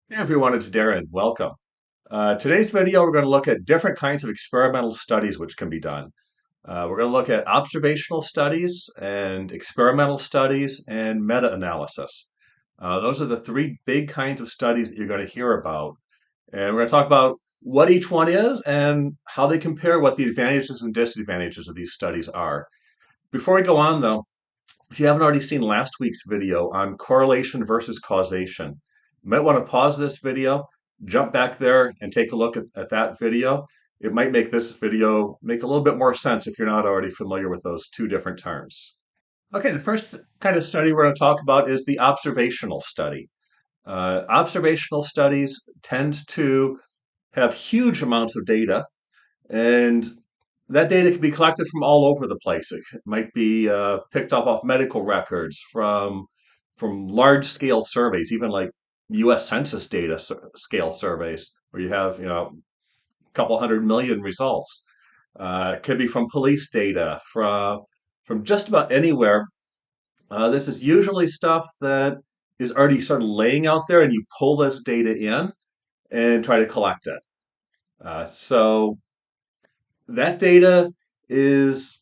Hey everyone, it's Darren. Welcome. Today's video, we're going to look at different kinds of experimental studies which can be done. We're going to look at observational studies and experimental studies and meta-analysis. Those are the three big kinds of studies that you're going to hear about. And we're going to talk about what each one is and how they compare, what the advantages and disadvantages of these studies are. Before we go on, though, if you haven't already seen last week's video on correlation versus causation, you might want to pause this video, jump back there and take a look at that video. It might make this video make a little bit more sense if you're not already familiar with those two different terms. Okay, the first kind of study we're going to talk about is the observational study. Observational studies tend to have huge amounts of data, and that data can be collected from all over the place. It might be picked up off medical records, from large scale surveys, even like U.S. Census data scale surveys, where you have a couple 100 million results. It could be from police data, from just about anywhere. This is usually stuff that is already sort of laying out there, and you pull this data in and try to collect it. So that data is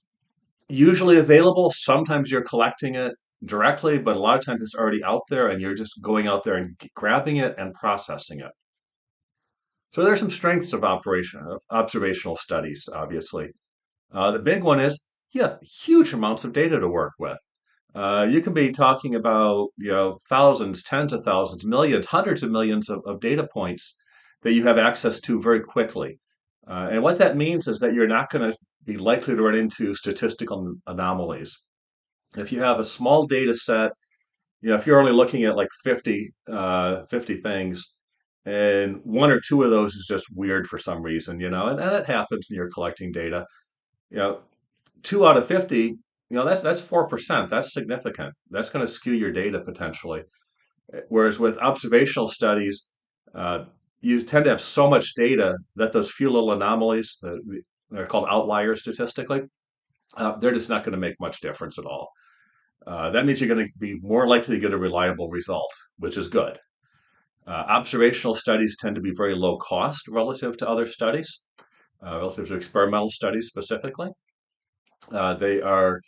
usually available. Sometimes you're collecting it directly, but a lot of times it's already out there and you're just going out there and grabbing it and processing it. So there's some strengths of observational studies, obviously. The big one is you have huge amounts of data to work with. You can be talking about thousands, tens of thousands, millions, hundreds of millions of data points that you have access to very quickly. And what that means is that you're not going to be likely to run into statistical anomalies. If you have a small data set, if you're only looking at like 50 things, and one or two of those is just weird for some reason, and that happens when you're collecting data. You know, 2 out of 50, that's 4%. That's significant. That's going to skew your data potentially. Whereas with observational studies, uh, you tend to have so much data that those few little anomalies, they're called outliers statistically, they're just not going to make much difference at all. That means you're going to be more likely to get a reliable result, which is good. Observational studies tend to be very low cost relative to other studies, relative to experimental studies specifically. They are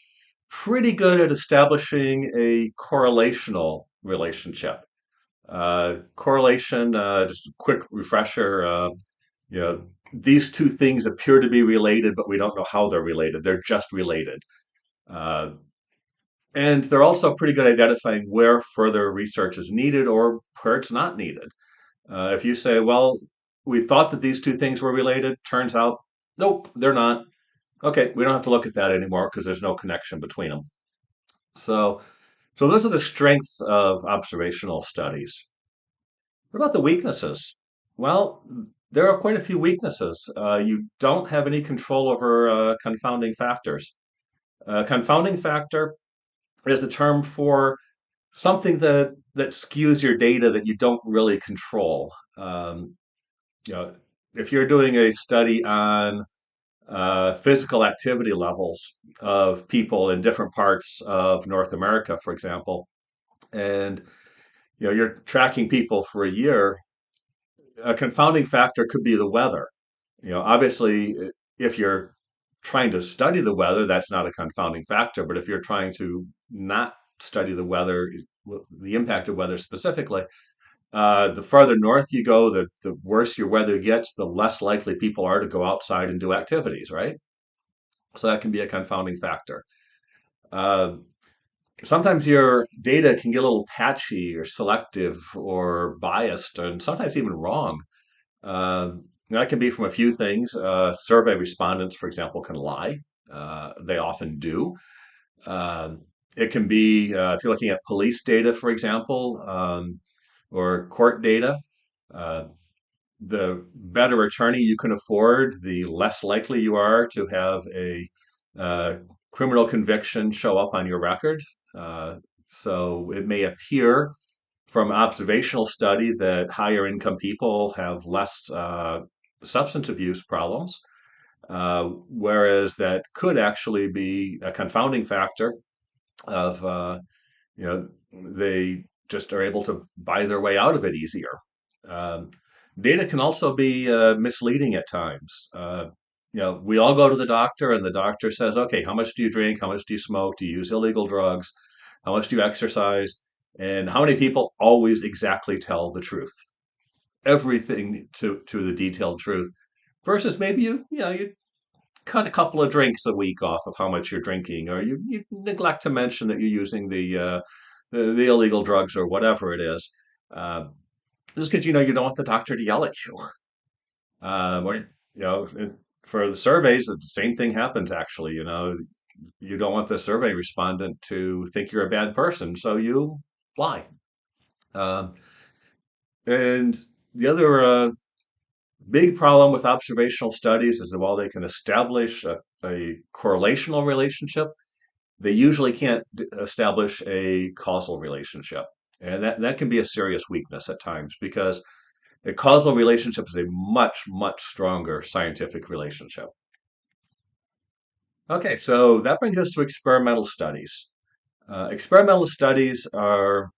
pretty good at establishing a correlational relationship. Correlation, just a quick refresher, you know, these two things appear to be related, but we don't know how they're related. They're just related. Uh, and they're also pretty good at identifying where further research is needed or where it's not needed. If you say, well, we thought that these two things were related, turns out, nope, they're not. Okay, we don't have to look at that anymore because there's no connection between them. So, so those are the strengths of observational studies. What about the weaknesses? Well, there are quite a few weaknesses. You don't have any control over confounding factors. Confounding factor is a term for something that skews your data that you don't really control. You know, if you're doing a study on physical activity levels of people in different parts of North America, for example, and you're tracking people for a year, a confounding factor could be the weather. Obviously, if you're trying to study the weather, that's not a confounding factor. But if you're trying to not study the weather, the impact of weather specifically, the farther north you go, the worse your weather gets, the less likely people are to go outside and do activities, right? So that can be a confounding factor. Uh, Sometimes your data can get a little patchy or selective or biased, and sometimes even wrong. That can be from a few things. Survey respondents, for example, can lie. They often do. Uh, it can be, if you're looking at police data, for example, or court data, uh, the better attorney you can afford, the less likely you are to have a uh, criminal conviction show up on your record. Uh, so it may appear from observational study that higher income people have less substance abuse problems, whereas that could actually be a confounding factor of they just are able to buy their way out of it easier. Um, Data can also be misleading at times. We all go to the doctor, and the doctor says, "Okay, how much do you drink? How much do you smoke? Do you use illegal drugs? How much do you exercise?" And how many people always exactly tell the truth, everything to the detailed truth, versus maybe you cut a couple of drinks a week off of how much you're drinking, or you neglect to mention that you're using the illegal drugs or whatever it is. Uh, just because you don't want the doctor to yell at you. Or, for the surveys, the same thing happens actually. You don't want the survey respondent to think you're a bad person, so you lie. Um, and the other big problem with observational studies is that while they can establish a correlational relationship, they usually can't establish a causal relationship. And that can be a serious weakness at times because a causal relationship is a much, much stronger scientific relationship. Okay, so that brings us to experimental studies. Experimental studies are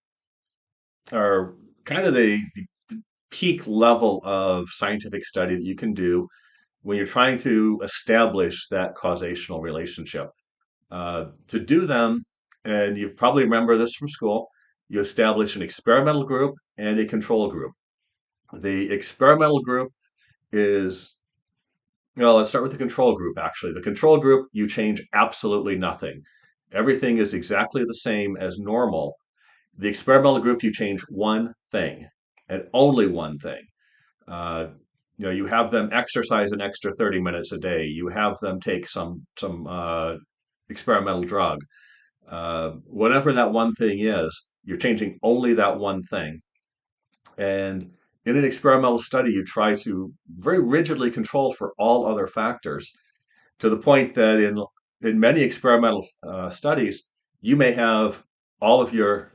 kind of the peak level of scientific study that you can do when you're trying to establish that causational relationship. To do them, and you probably remember this from school, you establish an experimental group and a control group. The experimental group is, let's start with the control group, actually. The control group, you change absolutely nothing. Everything is exactly the same as normal. The experimental group, you change one thing and only one thing. Uh, you have them exercise an extra 30 minutes a day. You have them take some experimental drug. Whatever that one thing is, you're changing only that one thing. And in an experimental study, you try to very rigidly control for all other factors to the point that in many experimental studies, you may have all of your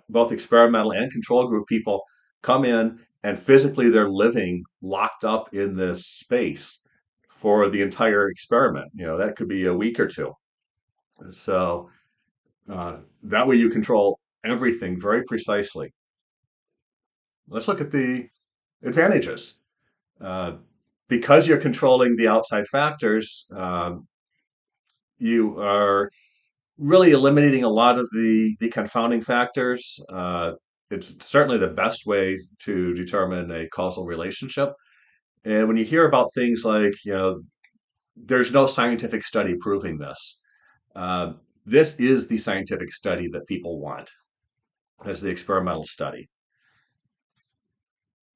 both experimental and control group people come in and physically they're living locked up in this space for the entire experiment. That could be a week or two. So that way you control everything very precisely. Let's look at the advantages. Uh, because you're controlling the outside factors, you are really eliminating a lot of the confounding factors. It's certainly the best way to determine a causal relationship. And when you hear about things like, there's no scientific study proving this, uh, this is the scientific study that people want as the experimental study.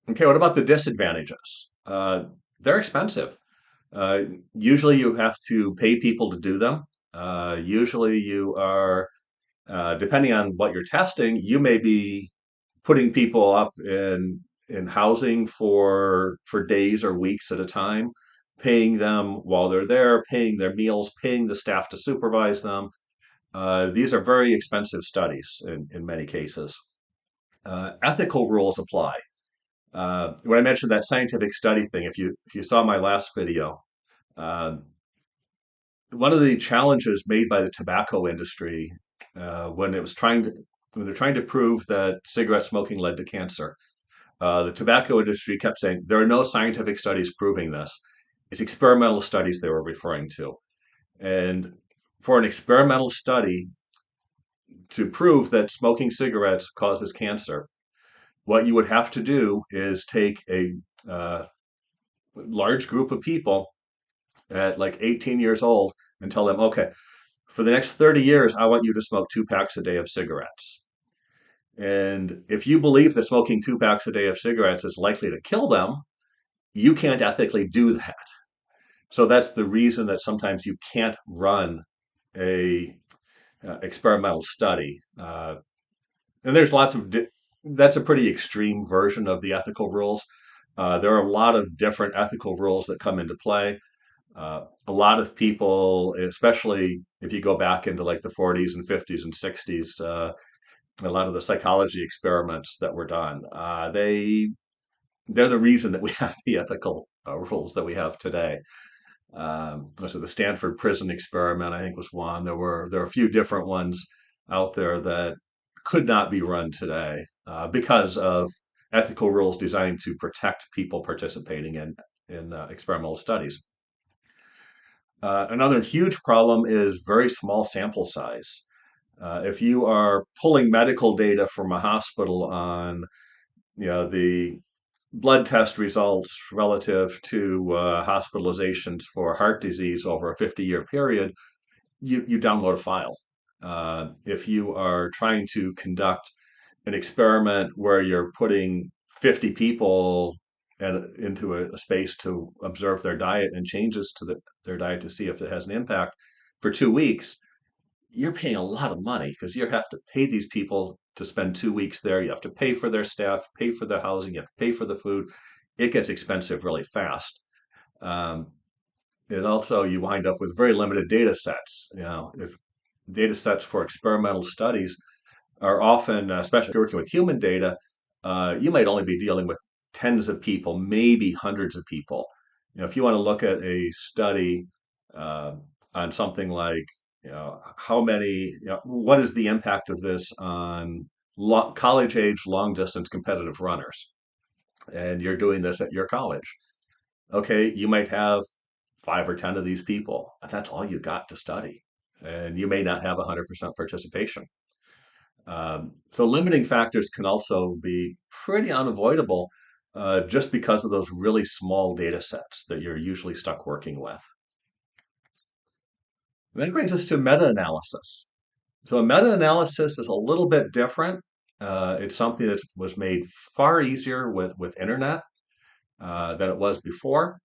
Okay, what about the disadvantages? They're expensive. Uh, Usually you have to pay people to do them. Usually you are depending on what you're testing, you may be putting people up in housing for days or weeks at a time, paying them while they're there, paying their meals, paying the staff to supervise them. These are very expensive studies in many cases. Ethical rules apply. When I mentioned that scientific study thing, if you saw my last video, uh, one of the challenges made by the tobacco industry when it was trying to when they're trying to prove that cigarette smoking led to cancer, the tobacco industry kept saying there are no scientific studies proving this. It's experimental studies they were referring to, and for an experimental study to prove that smoking cigarettes causes cancer, what you would have to do is take a uh, large group of people at like 18 years old and tell them, okay, for the next 30 years, I want you to smoke 2 packs a day of cigarettes. And if you believe that smoking 2 packs a day of cigarettes is likely to kill them, you can't ethically do that. So that's the reason that sometimes you can't run a experimental study. And there's that's a pretty extreme version of the ethical rules. There are a lot of different ethical rules that come into play. A lot of people, especially if you go back into like the 40s and 50s and 60s, a lot of the psychology experiments that were done, they're the reason that we have the ethical rules that we have today. So the Stanford prison experiment, I think, was one. There are a few different ones out there that could not be run today because of ethical rules designed to protect people participating in experimental studies. Another huge problem is very small sample size. If you are pulling medical data from a hospital on, the blood test results relative to hospitalizations for heart disease over a 50-year period, you download a file. If you are trying to conduct an experiment where you're putting 50 people into a space to observe their diet and changes to their diet to see if it has an impact for 2 weeks, you're paying a lot of money because you have to pay these people to spend 2 weeks there. You have to pay for their staff, pay for their housing, you have to pay for the food. It gets expensive really fast. Um, and also, you wind up with very limited data sets. If data sets for experimental studies are often, especially if you're working with human data, you might only be dealing with tens of people, maybe hundreds of people. If you want to look at a study uh, on something like, how many, what is the impact of this on college age long distance competitive runners? And you're doing this at your college. Okay, you might have 5 or 10 of these people, and that's all you got to study. And you may not have 100% participation. So limiting factors can also be pretty unavoidable just because of those really small data sets that you're usually stuck working with. And that brings us to meta-analysis. So a meta-analysis is a little bit different. It's something that was made far easier with internet than it was before.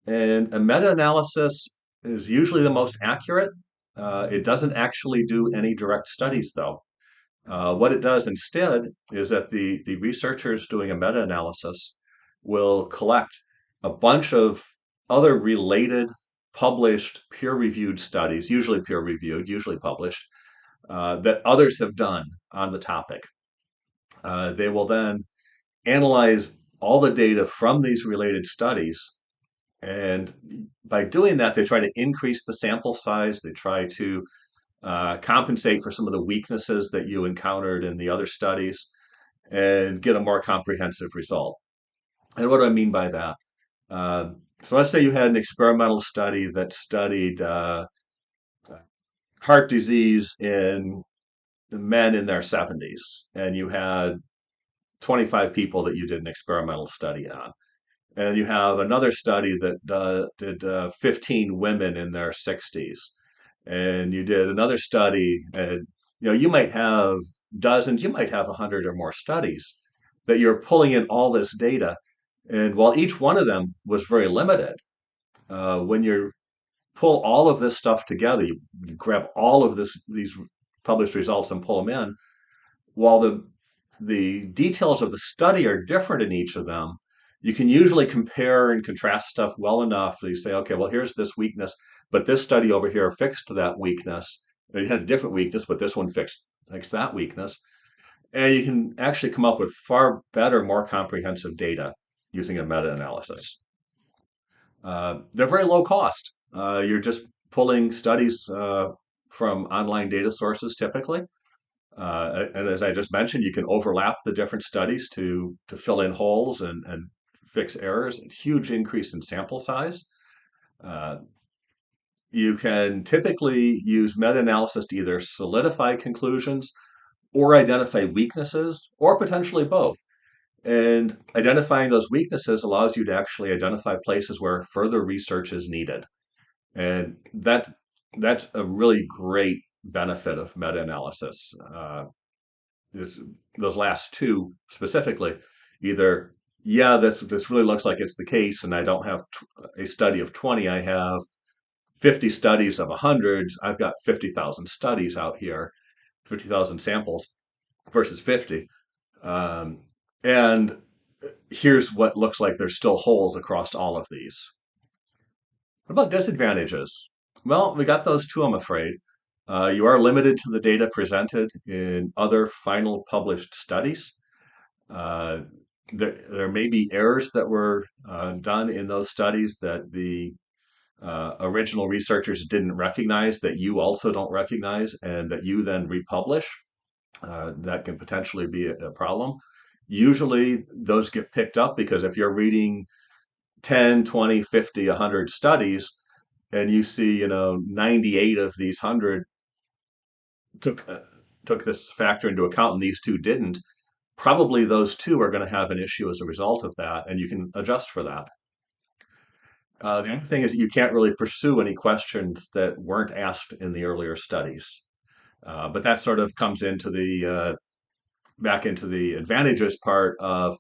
And a meta-analysis is usually the most accurate. It doesn't actually do any direct studies, though. What it does instead is that the researchers doing a meta-analysis will collect a bunch of other related, published, peer-reviewed studies, usually peer-reviewed, usually published, that others have done on the topic. They will then analyze all the data from these related studies. And by doing that, they try to increase the sample size. They try to compensate for some of the weaknesses that you encountered in the other studies and get a more comprehensive result. And what do I mean by that? Uh, so let's say you had an experimental study that studied heart disease in men in their 70s, and you had 25 people that you did an experimental study on. And you have another study that did 15 women in their 60s, and you did another study, and you might have dozens, you might have 100 or more studies that you're pulling in all this data. And while each one of them was very limited, when you pull all of this stuff together, you grab all of these published results and pull them in. While the details of the study are different in each of them, you can usually compare and contrast stuff well enough that you say, okay, well, here's this weakness, but this study over here fixed that weakness. It had a different weakness, but this one fixed that weakness. And you can actually come up with far better, more comprehensive data using a meta-analysis. They're very low cost. You're just pulling studies from online data sources typically. And as I just mentioned, you can overlap the different studies to fill in holes and fix errors. A huge increase in sample size. Uh, you can typically use meta-analysis to either solidify conclusions or identify weaknesses, or potentially both. And identifying those weaknesses allows you to actually identify places where further research is needed. And that's a really great benefit of meta-analysis. Is those last two specifically, either, yeah, this really looks like it's the case, and I don't have a study of 20, I have 50 studies of 100. I've got 50,000 studies out here, 50,000 samples versus 50. Um, and here's what looks like there's still holes across all of these. What about disadvantages? Well, we got those too, I'm afraid. You are limited to the data presented in other final published studies. Uh, there may be errors that were done in those studies that the original researchers didn't recognize, that you also don't recognize, and that you then republish. That can potentially be a problem. Usually those get picked up because if you're reading 10, 20, 50, 100 studies and you see, 98 of these 100 took uh, took this factor into account and these two didn't, probably those two are going to have an issue as a result of that, and you can adjust for that. The other thing is that you can't really pursue any questions that weren't asked in the earlier studies. But that sort of comes into the back into the advantages part of,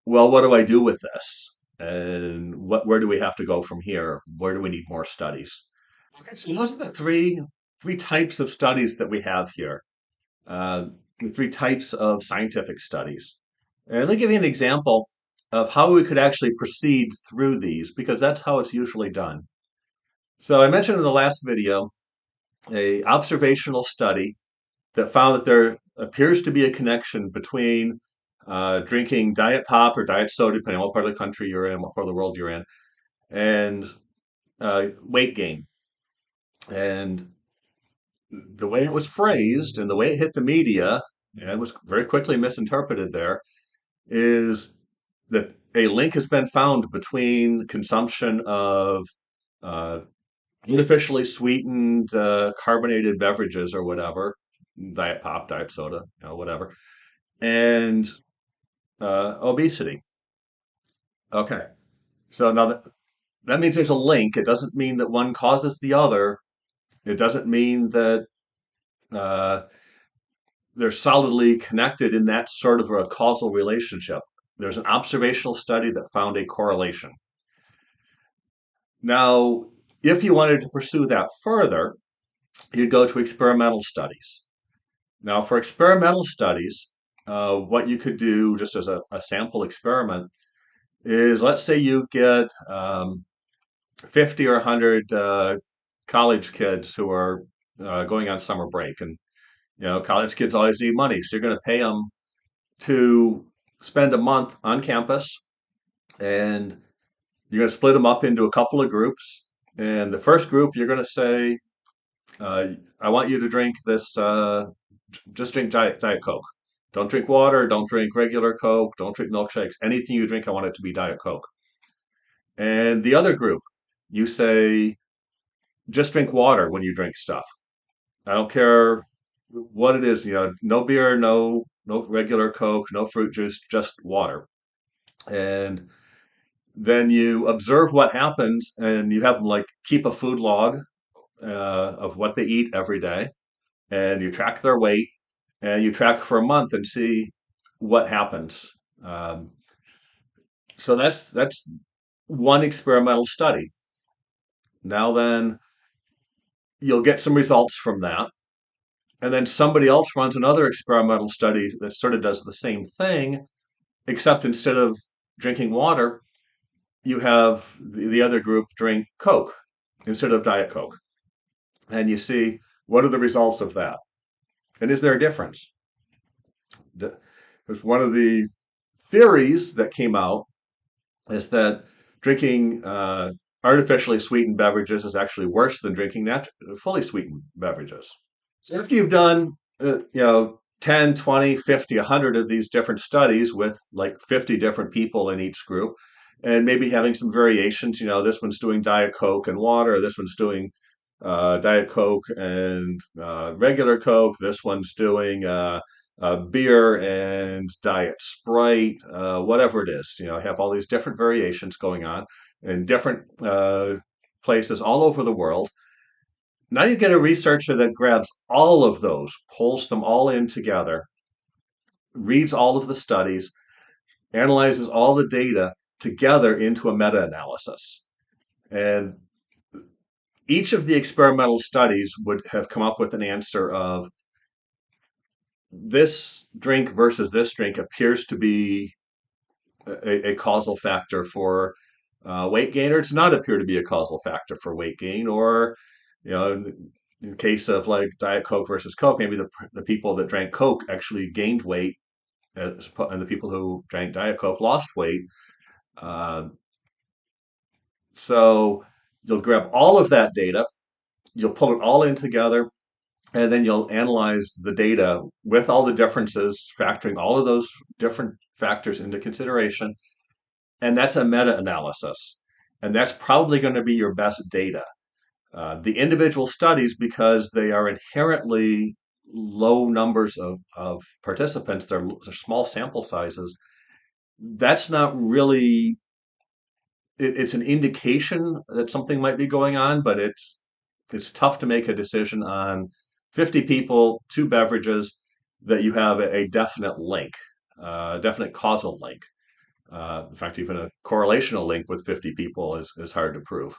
well, what do I do with this? And where do we have to go from here? Where do we need more studies? Okay, so those are the three types of studies that we have here. Uh, the three types of scientific studies. And let me give you an example of how we could actually proceed through these, because that's how it's usually done. So I mentioned in the last video a observational study that found that there appears to be a connection between drinking diet pop or diet soda, depending on what part of the country you're in, what part of the world you're in, and weight gain. And the way it was phrased and the way it hit the media, and it was very quickly misinterpreted there, is that a link has been found between consumption of uh, artificially sweetened carbonated beverages or whatever, diet pop, diet soda, whatever, and obesity. Okay, so now that means there's a link. It doesn't mean that one causes the other. It doesn't mean that uh, they're solidly connected in that sort of a causal relationship. There's an observational study that found a correlation. Now, if you wanted to pursue that further, you'd go to experimental studies. Now, for experimental studies, what you could do just as a sample experiment is, let's say you get 50 or 100 college kids who are going on summer break. And, college kids always need money. So you're going to pay them to spend a month on campus, and you're going to split them up into a couple of groups. And the first group, you're going to say, I want you to drink this, just drink Diet Coke. Don't drink water, don't drink regular Coke, don't drink milkshakes. Anything you drink, I want it to be Diet Coke. And the other group, you say, just drink water when you drink stuff. I don't care what it is, no beer, no regular Coke, no fruit juice, just water. And then you observe what happens, and you have them like keep a food log of what they eat every day, and you track their weight, and you track for a month and see what happens. Um, so that's one experimental study. Now then, you'll get some results from that, and then somebody else runs another experimental study that sort of does the same thing, except instead of drinking water, you have the other group drink Coke instead of Diet Coke. And you see, what are the results of that? And is there a difference? Because one of the theories that came out is that drinking artificially sweetened beverages is actually worse than drinking fully sweetened beverages. So after you've done, 10, 20, 50, 100 of these different studies with like 50 different people in each group, and maybe having some variations, this one's doing Diet Coke and water, this one's doing Diet Coke and regular Coke, this one's doing beer and Diet Sprite, whatever it is. Have all these different variations going on in different places all over the world. Now you get a researcher that grabs all of those, pulls them all in together, reads all of the studies, analyzes all the data together into a meta analysis. And each of the experimental studies would have come up with an answer of, this drink versus this drink appears to be a causal factor for weight gain, or it does not appear to be a causal factor for weight gain, or in the case of like Diet Coke versus Coke, maybe the people that drank Coke actually gained weight, and the people who drank Diet Coke lost weight. Uh, so you'll grab all of that data, you'll pull it all in together, And then you'll analyze the data with all the differences, factoring all of those different factors into consideration. And that's a meta analysis. And that's probably going to be your best data. The individual studies, because they are inherently low numbers of participants, they're small sample sizes, that's not really, it's an indication that something might be going on, but it's tough to make a decision on 50 people, two beverages, that you have a definite link, definite causal link. In fact, even a correlational link with 50 people is hard to prove.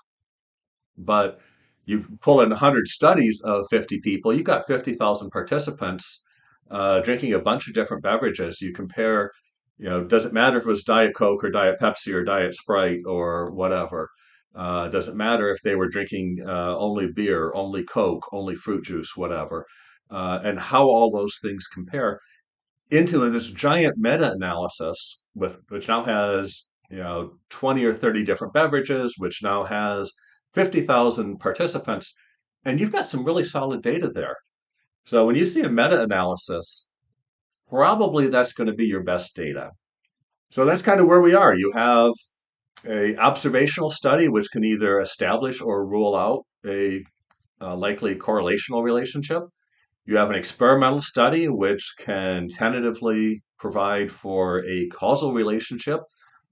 But you pull in 100 studies of 50 people, you've got 50,000 participants drinking a bunch of different beverages. You compare, does it matter if it was Diet Coke or Diet Pepsi or Diet Sprite or whatever? Does it matter if they were drinking only beer, only Coke, only fruit juice, whatever? And how all those things compare into this giant meta-analysis with which now has 20 or 30 different beverages, which now has 50,000 participants, and you've got some really solid data there. So when you see a meta-analysis, probably that's going to be your best data. So that's kind of where we are. You have a observational study which can either establish or rule out a likely correlational relationship. You have an experimental study which can tentatively provide for a causal relationship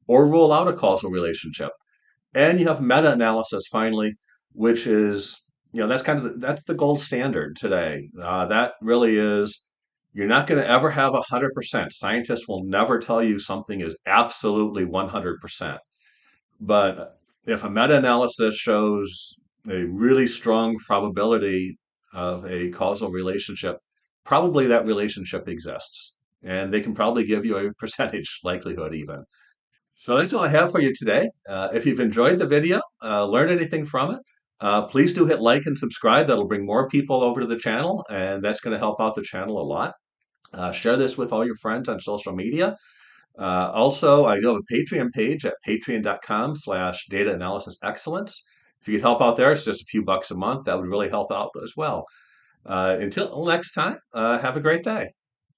or rule out a causal relationship. And you have meta-analysis finally, which is, that's kind of that's the gold standard today. That really is, you're not going to ever have 100%. Scientists will never tell you something is absolutely 100%. But if a meta-analysis shows a really strong probability of a causal relationship, probably that relationship exists. And they can probably give you a percentage likelihood even. So that's all I have for you today. If you've enjoyed the video, learned anything from it, please do hit like and subscribe. That'll bring more people over to the channel, and that's going to help out the channel a lot. Share this with all your friends on social media. Also, I do have a Patreon page at patreon.com/data analysis excellence. If you could help out there, it's just a few bucks a month. That would really help out as well. Until next time, have a great day.